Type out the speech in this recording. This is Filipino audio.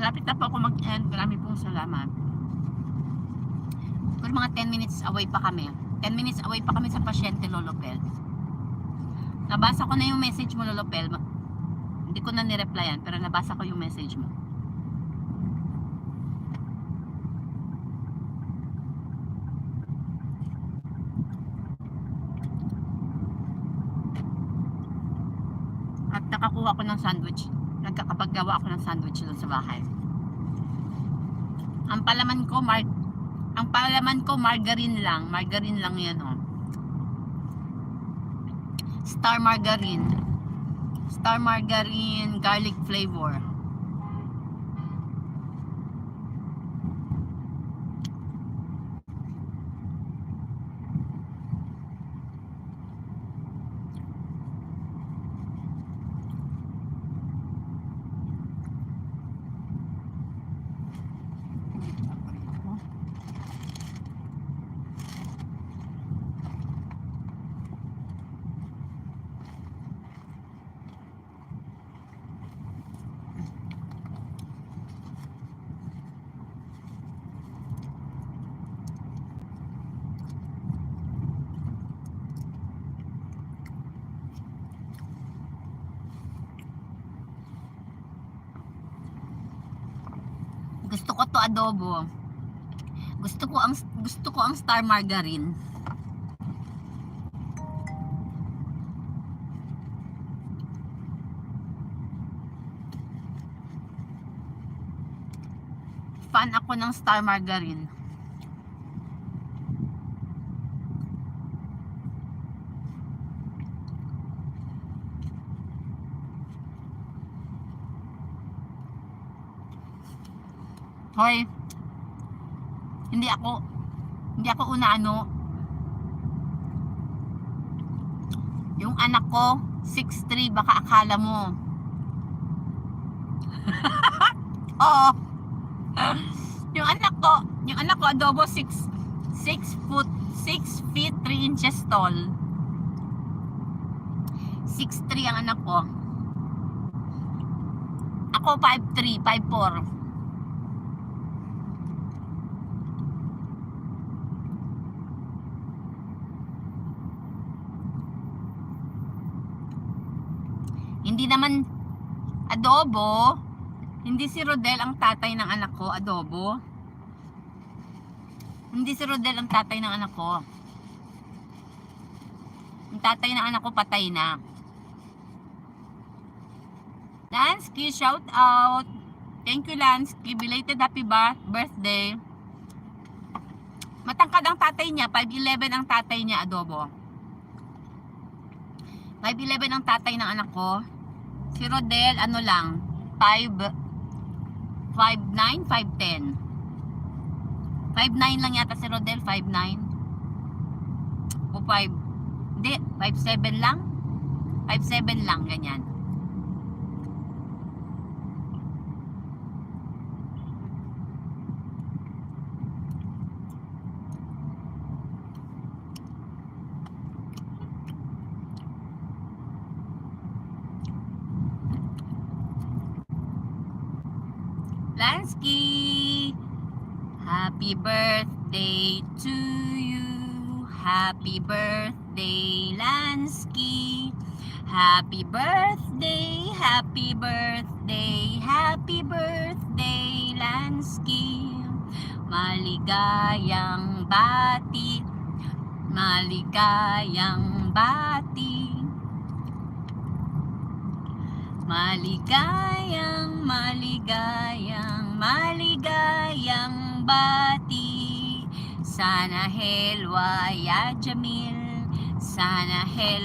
Malapit na po ako mag-end. Marami pong salamat. Pero mga 10 minutes away pa kami. 10 minutes away pa kami sa pasyente, Lolo Pel. Nabasa ko na yung message mo, Lolo Pel. Hindi ko na nireplyan, pero nabasa ko yung message mo. At nakakuha ko ng sandwich. Nagkakapaggawa ako ng sandwich doon sa bahay. Ang palaman ko margarine lang. Margarine lang yan, oh. Star margarine. Star margarine garlic flavor. Gusto ko to adobo. Gusto ko ang star margarine. Fan ako ng star margarine. Hoy, hindi ako una yung anak ko 6'3", baka akala mo. Oo. Yung anak ko adobo 6 feet 3 inches tall. 6'3" ang anak ko. Ako 5'3", 5'4". Hindi naman adobo. Hindi si Rodel ang tatay ng anak ko, adobo. Hindi si Rodel ang tatay ng anak ko. Ang tatay ng anak ko patay na. Lansky, shout out. Thank you, Lansky. Belated happy birthday. Matangkad ang tatay niya, 5'11" ang tatay niya, adobo. 5'11" ang tatay ng anak ko. Si Rodel, ano lang, 5'9", 5'10". 5'9" lang yata si Rodel, 5'9". O 5, hindi, 5'7" lang. 5'7" lang, ganyan. Lansky, happy birthday to you. Happy birthday, Lansky. Happy birthday, happy birthday, happy birthday, Lansky. Maligayang bati, maligayang bati. Maligayang bati. Sana helwa ya Jamil. Sana helwa